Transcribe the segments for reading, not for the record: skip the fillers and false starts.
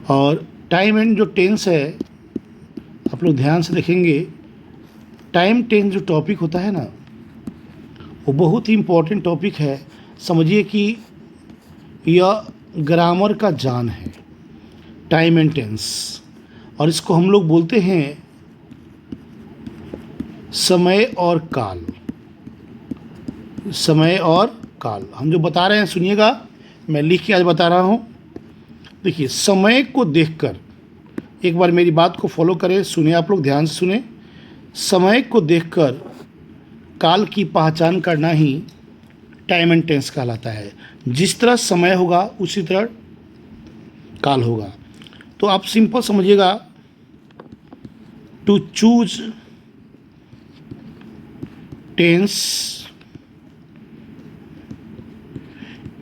और time and जो tense है, आप लोग ध्यान से देखेंगे, टाइम टेंस जो टॉपिक होता है ना, वो बहुत ही इम्पोर्टेंट टॉपिक है। समझिए कि यह ग्रामर का जान है, टाइम एंड टेंस। और इसको हम लोग बोलते हैं समय और काल। समय और काल हम जो बता रहे हैं, सुनिएगा, मैं लिख के आज बता रहा हूँ। देखिए, समय को देखकर, एक बार मेरी बात को फॉलो करें, सुने आप लोग, ध्यान से सुने। समय को देखकर काल की पहचान करना ही टाइम एंड टेंस कहलाता है। जिस तरह समय होगा उसी तरह काल होगा। तो आप सिंपल समझिएगा, to choose tense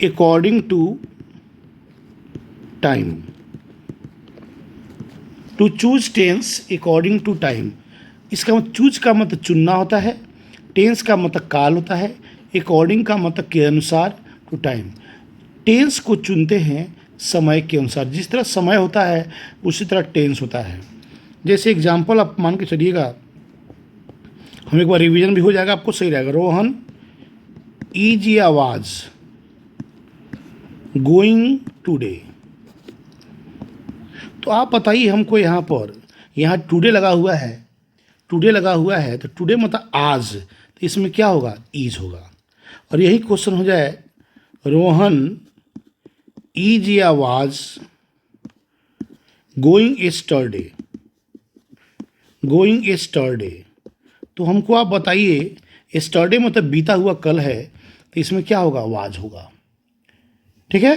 according to time. To choose tense according to time, इसका मतलब चूज का मतलब चुनना होता है, टेंस का मतलब काल होता है, अकॉर्डिंग का मतलब के अनुसार, टू टाइम। टेंस को चुनते हैं समय के अनुसार, जिस तरह समय होता है उसी तरह टेंस होता है। जैसे एग्जाम्पल आप मान के चलिएगा, हम एक बार रिवीजन भी हो जाएगा, आपको सही रहेगा। रोहन इज ए आवाज गोइंग टूडे। तो आप बताइए हमको, यहाँ टुडे लगा हुआ है, टुडे लगा हुआ है, तो टुडे मतलब आज, तो इसमें क्या होगा, इज होगा। और यही क्वेश्चन हो जाए, रोहन इज ए आवाज गोइंग एस्टरडे, गोइंग एस्टरडे, तो हमको आप बताइए, एस्टरडे मतलब बीता हुआ कल है, तो इसमें क्या होगा, वाज होगा। ठीक है,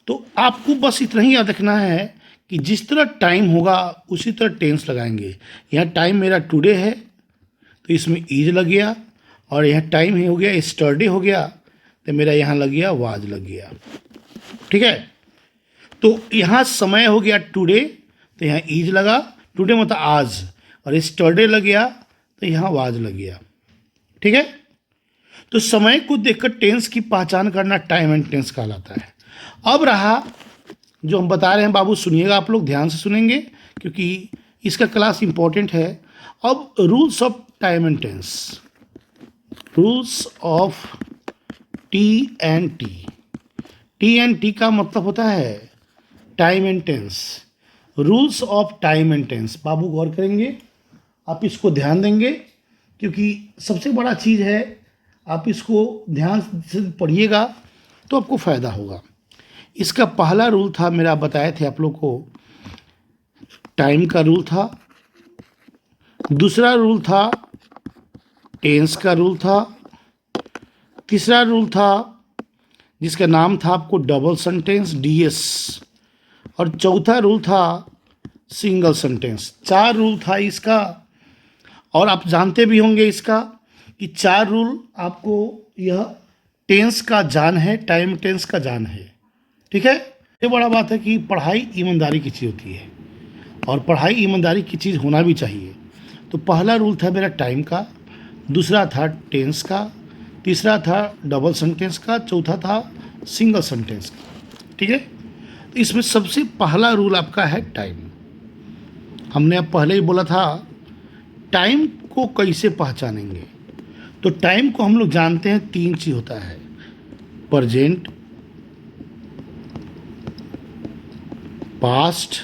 तो आपको बस इतना ही याद रखना है कि जिस तरह टाइम होगा उसी तरह टेंस लगाएंगे। यहाँ टाइम मेरा टुडे है तो इसमें इज लग गया, और यहाँ टाइम ही हो गया एस्टरडे हो गया, तो मेरा यहाँ लग गया वाज लग गया। ठीक है, तो यहाँ समय हो गया टुडे, तो यहाँ इज लगा, टुडे मतलब आज, और एस्टरडे लग गया तो यहाँ वाज लग गया। ठीक है, तो समय को देखकर टेंस की पहचान करना टाइम एंड टेंस कहलाता है। अब रहा जो हम बता रहे हैं, बाबू सुनिएगा, आप लोग ध्यान से सुनेंगे क्योंकि इसका क्लास इंपॉर्टेंट है। अब rules of time and tense, rules of T and T. T and T का मतलब होता है time and tense. Rules of time and tense, बाबू गौर करेंगे, आप इसको ध्यान देंगे क्योंकि सबसे बड़ा चीज़ है, आप इसको ध्यान से पढ़िएगा तो आपको फ़ायदा होगा। इसका पहला रूल था, मेरा बताए थे आप लोग को, टाइम का रूल था। दूसरा रूल था टेंस का रूल था। तीसरा रूल था जिसका नाम था आपको डबल सेंटेंस, डीएस। और चौथा रूल था सिंगल सेंटेंस। 4 रूल था इसका, और आप जानते भी होंगे इसका कि 4 रूल आपको, यह टेंस का जान है, टाइम टेंस का जान है। ठीक है, ये बड़ा बात है कि पढ़ाई ईमानदारी की चीज़ होती है, और पढ़ाई ईमानदारी की चीज़ होना भी चाहिए। तो पहला रूल था मेरा टाइम का, दूसरा था टेंस का, तीसरा था डबल सेंटेंस का, चौथा था सिंगल सेंटेंस का। ठीक है, तो इसमें सबसे पहला रूल आपका है टाइम। हमने अब पहले ही बोला था टाइम को कैसे पहचानेंगे। तो टाइम को हम लोग जानते हैं 3 चीज़ होता है, प्रेजेंट, पास्ट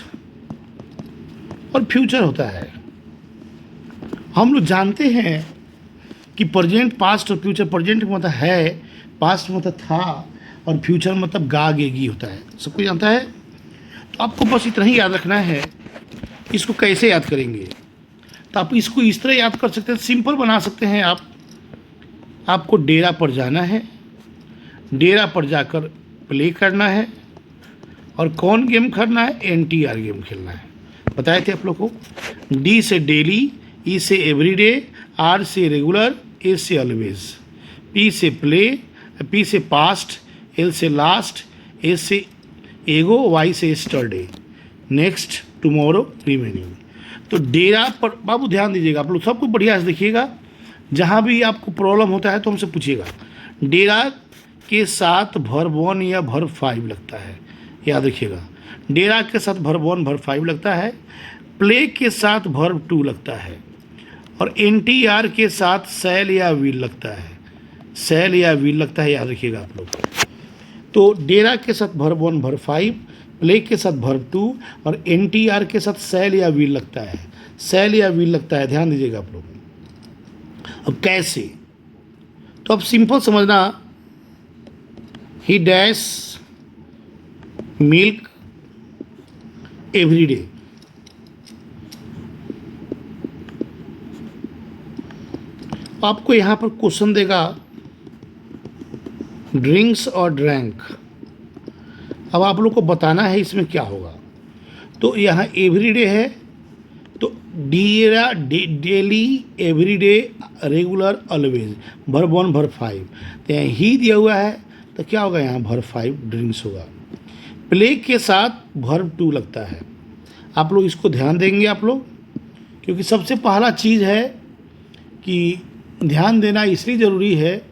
और फ्यूचर होता है। हम लोग जानते हैं कि प्रेजेंट, पास्ट और फ्यूचर, प्रेजेंट मतलब है, पास्ट मतलब था, और फ्यूचर मतलब गागेगी होता है, सबको जानता है। तो आपको बस इतना ही याद रखना है। इसको कैसे याद करेंगे, तो आप इसको इस तरह याद कर सकते हैं, सिंपल बना सकते हैं आप। आपको डेरा पर जाना है, डेरा पर जाकर प्ले करना है, और कौन गेम करना है, एनटीआर गेम खेलना है। बताए थे आप लोग को। डी से डेली, ई से एवरीडे, आर से रेगुलर, ए से ऑलवेज, पी से प्ले, पी से पास्ट, एल से लास्ट, ए से एगो, वाई से स्टरडे, नेक्स्ट, टुमारो, रिमेनिंग। तो डेरा पर बाबू ध्यान दीजिएगा, आप लोग सबको बढ़िया से देखिएगा, जहाँ भी आपको प्रॉब्लम होता है तो हमसे पूछिएगा। डेरा के साथ वर्ब 1 या वर्ब 5 लगता है, याद रखिएगा। डेरा के साथ वर्ब 1 वर्ब 5 लगता है, प्ले के साथ वर्ब 2 लगता है, और NTR के साथ शैल या विल लगता है। शैल या विल लगता है, याद रखिएगा आप लोग। तो डेरा के साथ वर्ब 1 वर्ब 5, प्ले के साथ वर्ब 2 और NTR के साथ शैल या विल लगता है। शैल या विल लगता है, ध्यान दीजिएगा आप लोग। अब कैसे, तो अब सिंपल समझना, ही डैश मिल्क एवरी डे। आपको यहां पर क्वेश्चन देगा ड्रिंक्स और ड्रैंक। अब आप लोग को बताना है इसमें क्या होगा। तो यहाँ एवरीडे है, तो डेरा daily, everyday, regular, always, verb 1 verb 5। तो यहाँ ही दिया हुआ है, तो क्या होगा यहाँ वर्ब 5 ड्रिंक्स होगा। प्ले के साथ वर्ब 2 लगता है। आप लोग इसको ध्यान देंगे आप लोग, क्योंकि सबसे पहला चीज़ है कि ध्यान देना इसलिए ज़रूरी है,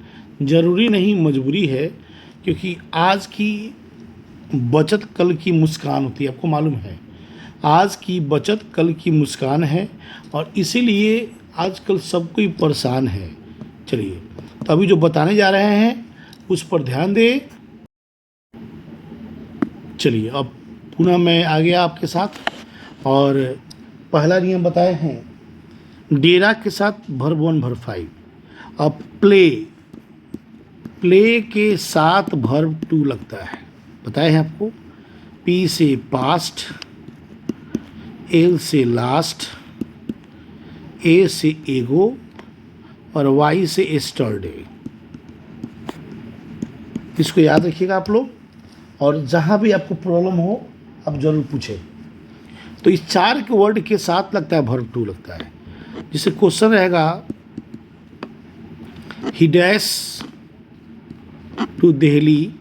ज़रूरी नहीं मजबूरी है, क्योंकि आज की बचत कल की मुस्कान होती है। आपको मालूम है, आज की बचत कल की मुस्कान है, और इसीलिए आजकल सब कोई परेशान है। चलिए, तो अभी जो बताने जा रहे हैं उस पर ध्यान दें। चलिए, अब पुनः मैं आ गया आपके साथ, और पहला नियम बताए हैं डेरा के साथ वर्ब 1 वर्ब 5। अब प्ले के साथ वर्ब 2 लगता है, बताए हैं आपको। पी से पास्ट, एल से लास्ट, ए से एगो और वाई से एस्टरडे। इसको याद रखिएगा आप लोग, और जहाँ भी आपको प्रॉब्लम हो आप जरूर पूछें। तो इस 4 के वर्ड के साथ लगता है वर्ब 2 लगता है। जिससे क्वेश्चन रहेगा ही dash to Delhi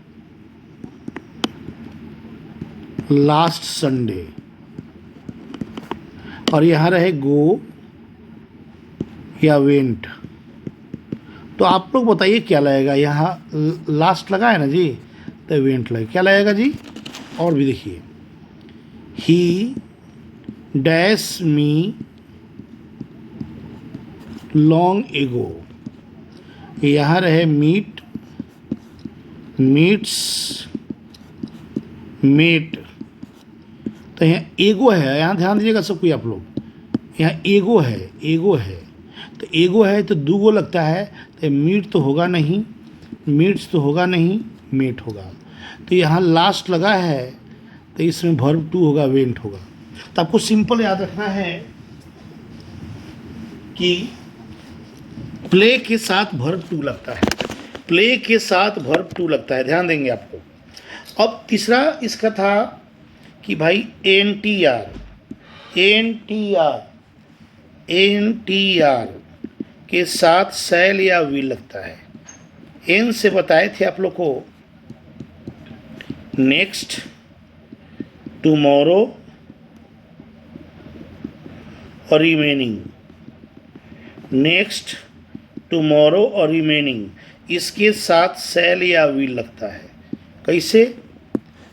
last Sunday, और यहाँ रहे गो या वेंट। तो आप लोग बताइए क्या लगेगा। यहाँ लास्ट लगा है ना जी, तो वेंट लगे, क्या लगेगा जी। और भी देखिए, ही डैश मी लॉन्ग एगो, यहाँ रहे मीट, मीट्स, मेट। तो यहाँ एगो है, यहाँ ध्यान दीजिएगा सब कोई आप लोग। यहाँ एगो है, एगो है, तो एगो है तो दूगो लगता है, तो मीट तो होगा नहीं, मीट्स तो होगा नहीं, मेट होगा। तो यहाँ लास्ट लगा है, तो इसमें वर्ब 2 होगा, वेंट होगा। तो आपको सिंपल याद रखना है कि प्ले के साथ वर्ब 2 लगता है, प्ले के साथ वर्ब 2 लगता है, ध्यान देंगे आपको। अब तीसरा इसका था कि भाई NTR के साथ शैल या विल लगता है। एन से बताए थे आप लोग को नेक्स्ट, टुमारो और रिमेनिंग। नेक्स्ट, टुमारो और रिमेनिंग, इसके साथ शैल या विल लगता है। कैसे,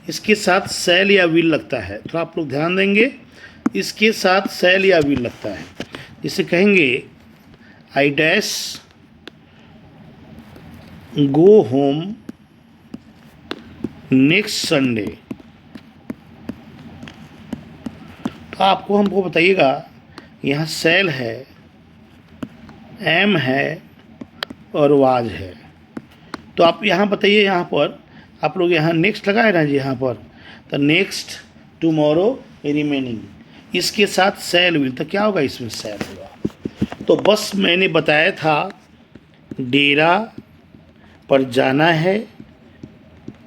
इसके साथ शैल या विल लगता है, तो आप लोग ध्यान देंगे। इसके साथ शैल या विल लगता है, जिसे कहेंगे I dash go home next Sunday. तो आपको हमको बताइएगा, यहाँ शैल है, एम है और वाज है। तो आप यहाँ बताइए, यहाँ पर आप लोग यहाँ नेक्स्ट लगाए ना जी, यहाँ पर तो नेक्स्ट, टुमारो, रिमेनिंग, इसके साथ शैल विल, तो क्या होगा, इसमें शैल होगा। तो बस मैंने बताया था, डेरा पर जाना है,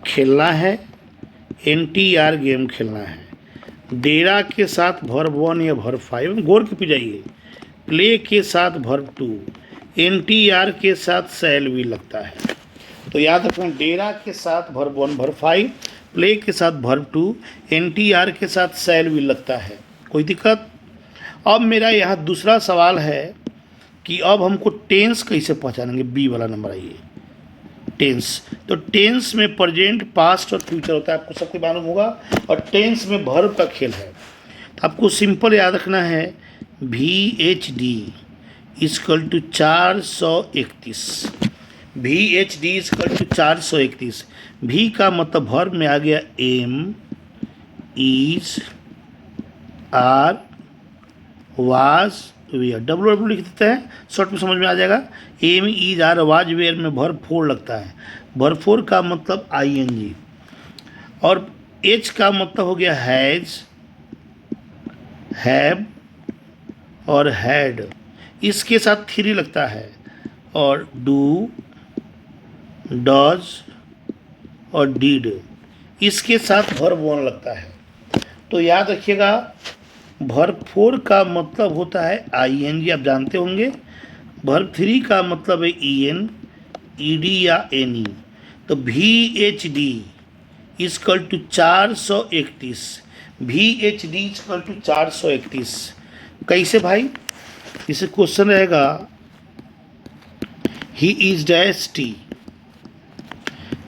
खेलना है, NTR गेम खेलना है। डेरा के साथ वर्ब 1 या वर्ब 5, गौर के पे जाइए। प्ले के साथ वर्ब 2, NTR के साथ शैल विल लगता है। तो याद रखना, डेरा के साथ वर्ब 1 वर्ब 5, प्ले के साथ वर्ब 2, NTR के साथ शैल विल लगता है। कोई दिक्कत। अब मेरा यहाँ दूसरा सवाल है कि अब हमको टेंस कैसे पहचानेंगे। बी वाला नंबर आइए, टेंस। तो टेंस में प्रेजेंट, पास्ट और फ्यूचर होता है, आपको सबको मालूम होगा। और टेंस में वर्ब का खेल है। तो आपको सिंपल याद रखना है VHD equal to 431। VHD equal to 431। भी का मतलब वर्ब में आ गया am, is, are, was, were. W लिख देते हैं, शॉर्ट में समझ में आ जाएगा। Am, is, are, was, were में वर्ब 4 लगता है। वर्ब 4 का मतलब ING। और एच का मतलब हो गया हैज़, हैव और हैड। इसके साथ 3 लगता है। और डू, डज और डीड, इसके साथ वर्ब 1 लगता है। तो याद रखिएगा वर्ब 4 का मतलब होता है ING, आप जानते होंगे। वर्ब 3 का मतलब है EN, ED या NE। तो VHD equal to 431। VHD equal to 431 कैसे भाई? इसे क्वेश्चन रहेगा ही इज डैश टी,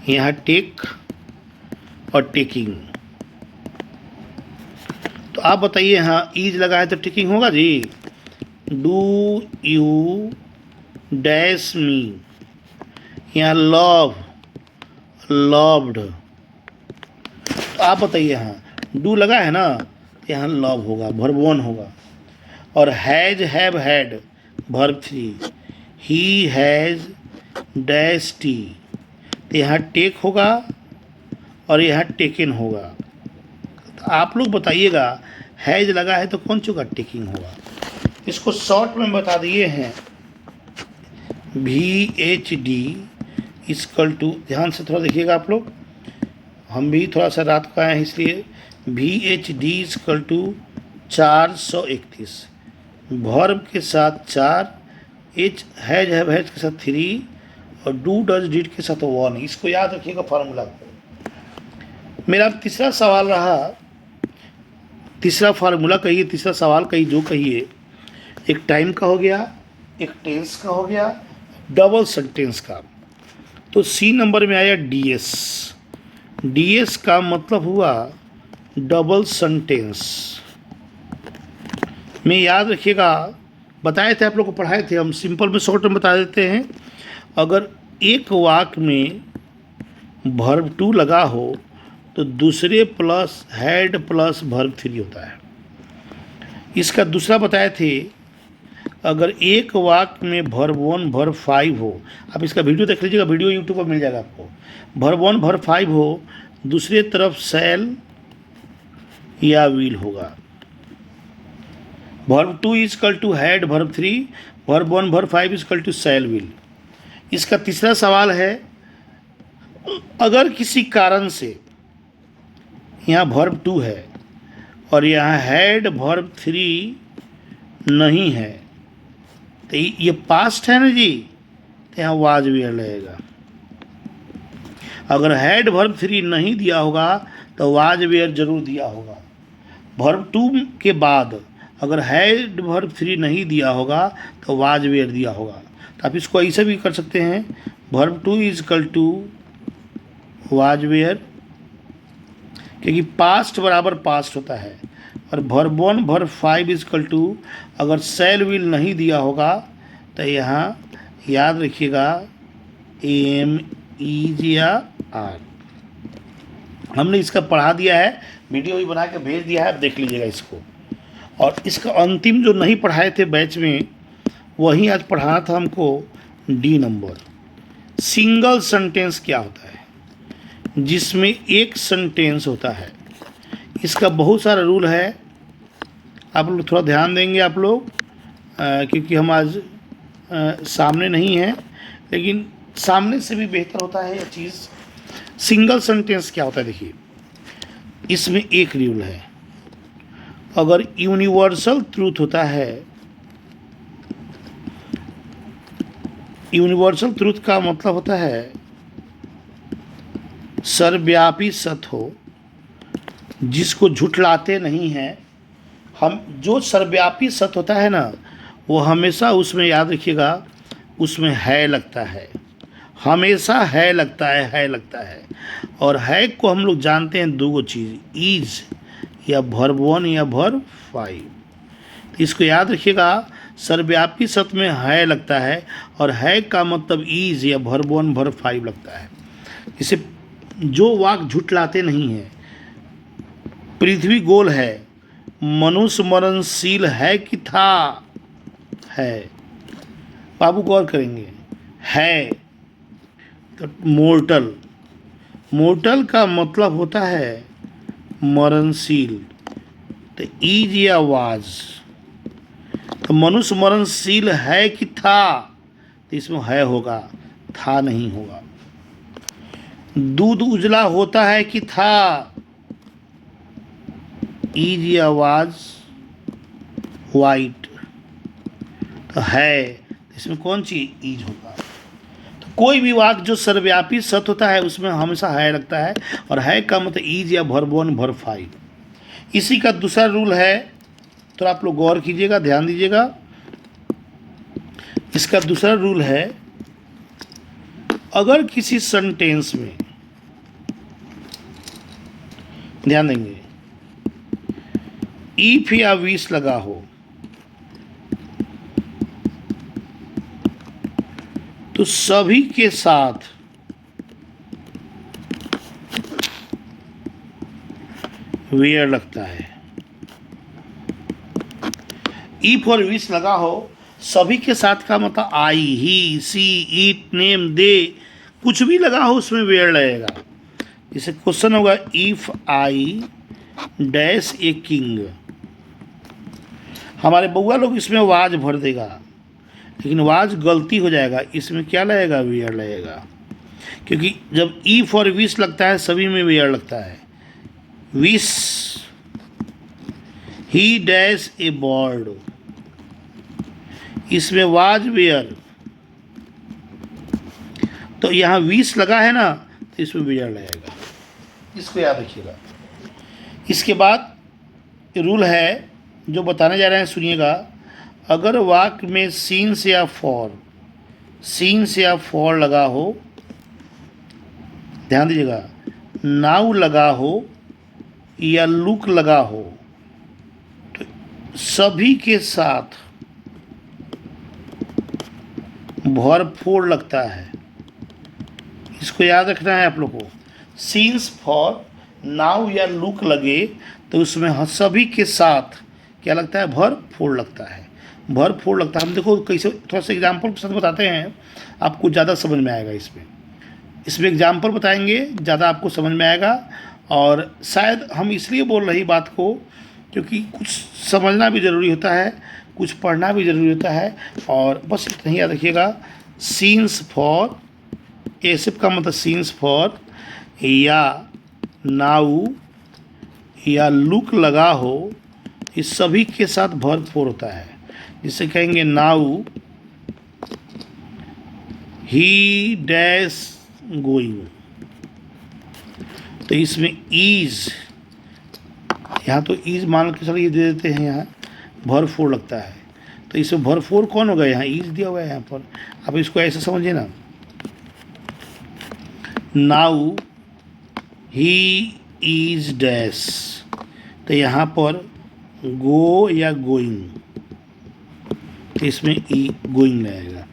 यहाँ टेक और टेकिंग। तो आप बताइए, हाँ ईज लगा है तो टेकिंग होगा जी। डू यू डैश मी, यहाँ लव, लव्ड। तो आप बताइए, हाँ डू लगा है ना, यहाँ लव होगा, वर्ब 1 होगा। और has, have, had verb 3। He has dash T, तो यहाँ टेक होगा और यहाँ टेकन होगा। तो आप लोग बताइएगा हैज लगा है तो कौन चुका टेकिंग होगा। इसको शॉर्ट में बता दिए हैं VHD इक्वल टू, ध्यान से थोड़ा देखिएगा आप लोग, हम भी थोड़ा सा रात को आए हैं इसलिए। VHD इक्वल टू 431, वर्ब के साथ 4, एच हैज, हैव, हैज के साथ 3 और डू, डज, डिड के साथ 1। इसको याद रखिएगा फार्मूला को। मेरा तीसरा सवाल रहा, तीसरा फार्मूला कहिए, तीसरा सवाल कहिए, जो कहिए। एक टाइम का हो गया, एक टेंस का हो गया, डबल सेंटेंस का। तो C नंबर में आया DS। DS का मतलब हुआ डबल सेंटेंस में। याद रखिएगा, बताए थे आप लोग को, पढ़ाए थे हम, सिंपल में शॉर्ट में बता देते हैं। अगर एक वाक्य में वर्ब 2 लगा हो तो दूसरे प्लस हैड प्लस वर्ब 3 होता है। इसका दूसरा बताए थे, अगर एक वाक्य में वर्ब 1 वर्ब 5 हो, आप इसका वीडियो देख लीजिएगा, वीडियो यूट्यूब पर मिल जाएगा आपको। वर्ब 1 वर्ब 5 हो, दूसरे तरफ शैल या विल होगा। Verb 2 equal to had verb 3, verb 1 verb 5 equal to shall will. इसका तीसरा सवाल है, अगर किसी कारण से यहाँ वर्ब 2 है और यहाँ हैड वर्ब 3 नहीं है, तो ये पास्ट है ना जी, तो यहाँ वाज वेयर लगेगा। अगर हैड वर्ब 3 नहीं दिया होगा तो वाज वेयर जरूर दिया होगा। वर्ब 2 के बाद अगर हैड वर्ब 3 नहीं दिया होगा तो वाज वेयर दिया होगा। तो आप इसको ऐसे भी कर सकते हैं, verb 2 equal to was were, क्योंकि पास्ट बराबर पास्ट होता है। और वर्ब 1 वर्ब 5 इक्वल टू, अगर शैल विल नहीं दिया होगा तो यहाँ याद रखिएगा एम, इज या आर। हमने इसका पढ़ा दिया है, वीडियो भी बना के भेज दिया है, आप देख लीजिएगा इसको। और इसका अंतिम जो नहीं पढ़ाए थे बैच में, वही आज पढ़ाना था हमको, D नंबर। सिंगल सेंटेंस क्या होता है, जिसमें एक सेंटेंस होता है। इसका बहुत सारा रूल है, आप लोग थोड़ा ध्यान देंगे आप लोग, क्योंकि हम आज सामने नहीं हैं, लेकिन सामने से भी बेहतर होता है यह चीज़। सिंगल सेंटेंस क्या होता है, देखिए इसमें एक रूल है। अगर यूनिवर्सल ट्रूथ होता है, यूनिवर्सल ट्रूथ का मतलब होता है सर्वव्यापी सत्य हो, जिसको झुठलाते नहीं हैं हम। जो सर्वव्यापी सत्य होता है ना, वो हमेशा उसमें याद रखिएगा, उसमें है लगता है, हमेशा है लगता है लगता है। और है को हम लोग जानते हैं दो चीज़, इज या वर्ब 1 या वर्ब 5। तो इसको याद रखिएगा, सर्वव्यापी सत्य में है लगता है और है का मतलब इज या वर्ब 1 वर्ब 5 लगता है। इसे जो वाक्य झुठलाते नहीं हैं। पृथ्वी गोल है, मनुष्य मरणशील है कि था, है। बाबू गौर करेंगे, है तो मोर्टल, मोर्टल का मतलब होता है मरणशील। तो इज या वाज, तो मनुष्य मरणशील है कि था, तो इसमें है होगा, था नहीं होगा। दूध उजला होता है कि था, इज या वाज वाइट, तो है, इसमें कौन सी इज होगा। तो कोई भी वाक्य जो सर्वव्यापी सत्य होता है उसमें हमेशा है लगता है, और है का मतलब इज या वर्ब 1 वर्ब 5। इसी का दूसरा रूल है, तो आप लोग गौर कीजिएगा, ध्यान दीजिएगा। इसका दूसरा रूल है, अगर किसी सेंटेंस में, ध्यान देंगे, इफ या विश लगा हो तो सभी के साथ वेयर लगता है। इफ और विश लगा हो, सभी के साथ का मतलब आई, ही, सी, इट, नेम, दे, कुछ भी लगा हो उसमें वेयर लगेगा। जैसे क्वेश्चन होगा, if I dash a king, हमारे बउआ लोग इसमें वाज भर देगा, लेकिन वाज गलती हो जाएगा, इसमें क्या लगेगा, वेयर लगेगा। क्योंकि जब इफ और विश लगता है सभी में वेयर लगता है। विश ही डैश ए बर्ड, इसमें वाज वेयर, तो यहाँ विश लगा है ना, तो इसमें वेयर लगेगा, इसको याद रखिएगा। इसके बाद रूल है जो बताने जा रहे हैं, सुनिएगा। अगर वाक्य में सीन्स या फॉर लगा हो, ध्यान दीजिएगा, नाउ लगा हो या लुक लगा हो, तो सभी के साथ वर्ब 4 लगता है। इसको याद रखना है आप लोग को। सीन्स फॉर नाउ या लुक लगे तो उसमें सभी के साथ क्या लगता है, वर्ब 4 लगता है। वर्ब 4 लगता है। हम देखो कैसे, थोड़ा सा एग्जाम्पल के साथ बताते हैं, आपको ज़्यादा समझ में आएगा। इसमें एग्जाम्पल बताएंगे, ज़्यादा आपको समझ में आएगा। और शायद हम इसलिए बोल रही बात को क्योंकि कुछ समझना भी ज़रूरी होता है, कुछ पढ़ना भी ज़रूरी होता है। और बस इतना ही याद रखिएगा, सीन्स फॉर, ए सिर्फ का मतलब सीन्स फॉर या नाउ या लुक लगा हो, इस सभी के साथ वर्ब 4 होता है। जिसे कहेंगे नाउ ही डैश गोइंग, तो इसमें इज, यहाँ तो इज मान के चलिए दे देते हैं, यहाँ वर्ब 4 लगता है, तो इसमें वर्ब 4 कौन होगा, यहाँ इज दिया हुआ है यहाँ पर। आप इसको ऐसे समझिए ना, नाउ ही इज डैश, तो यहाँ पर गो या गोइंग, तो इसमें ई गोइंग लगेगा।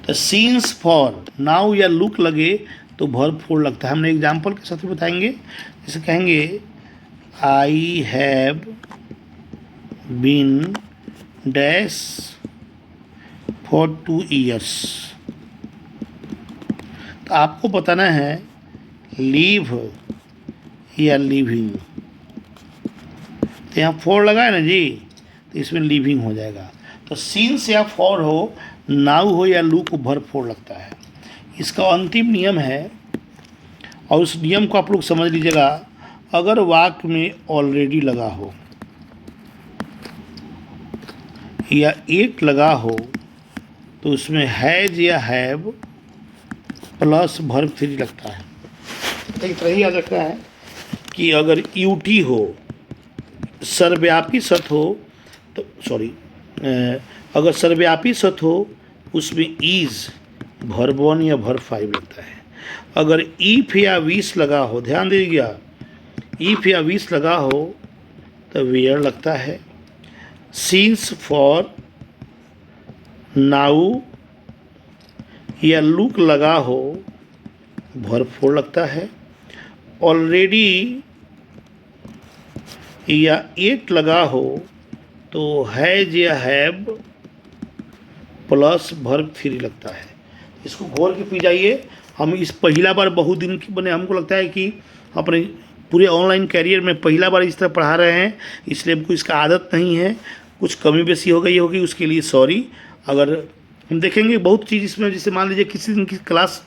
तो सीन्स फॉर नाउ या लुक लगे तो वर्ब 4 लगता है। हमने एग्जाम्पल के साथ ही बताएंगे। जैसे कहेंगे I have been dash for 2 years, तो आपको बताना है लीव या लिविंग, तो यहाँ 4 लगा है ना जी, तो इसमें लिविंग हो जाएगा। तो सीन्स या फॉर हो, नाउ हो या लू को वर्ब 4 लगता है। इसका अंतिम नियम है, और उस नियम को आप लोग समझ लीजिएगा। अगर वाक्य में ऑलरेडी लगा हो या एक लगा हो, तो उसमें हैज या हैव प्लस वर्ब 3 लगता है। एक तरह ही याद रखना है कि अगर यूटी हो, सर्वव्यापी सत्य हो, तो अगर सर्वव्यापी सत्य हो उसमें इज वर्ब 1 या वर्ब 5 लगता है। अगर इफ या विश लगा हो, ध्यान दीजिएगा, इफ या विश लगा हो तो वेयर लगता है। सिंस फॉर नाउ या लुक लगा हो वर्ब 4 लगता है। ऑलरेडी या एट लगा हो तो हैज या हैव प्लस वर्ब 3 लगता है। इसको गौर के पी जाइए। हम इस पहला बार बहुत दिन की बने, हमको लगता है कि अपने पूरे ऑनलाइन कैरियर में पहला बार इस तरह पढ़ा रहे हैं, इसलिए हमको इसका आदत नहीं है, कुछ कमी बेसी हो गई होगी, उसके लिए सॉरी। अगर हम देखेंगे बहुत चीज़ इसमें, जैसे मान लीजिए किसी दिन की क्लास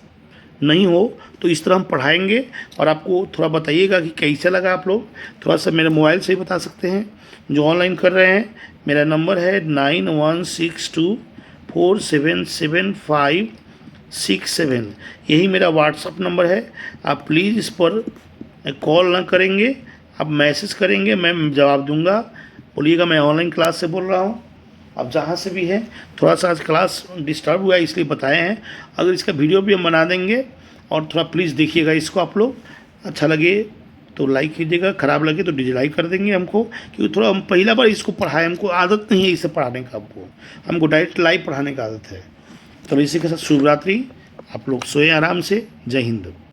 नहीं हो तो इस तरह हम पढ़ाएंगे और आपको थोड़ा बताइएगा कि कैसा लगा। आप लोग थोड़ा सा मेरे मोबाइल से ही बता सकते हैं जो ऑनलाइन कर रहे हैं। मेरा नंबर है 9162477567, यही मेरा व्हाट्सअप नंबर है। आप प्लीज़ इस पर कॉल ना करेंगे, आप मैसेज करेंगे, मैं जवाब दूंगा। बोलिएगा मैं ऑनलाइन क्लास से बोल रहा हूँ। आप जहाँ से भी हैं, थोड़ा सा आज क्लास डिस्टर्ब हुआ है इसलिए बताए हैं। अगर इसका वीडियो भी हम बना देंगे और थोड़ा प्लीज़ देखिएगा इसको। आप लोग अच्छा लगे तो लाइक कीजिएगा, ख़राब लगे तो डिसलाइक कर देंगे हमको, क्योंकि थोड़ा हम पहला बार इसको पढ़ाएं, हमको आदत नहीं है इसे पढ़ाने का। हमको डायरेक्ट लाइव पढ़ाने का आदत है। तो इसी के साथ शुभ रात्रि, आप लोग सोएं आराम से। जय हिंद।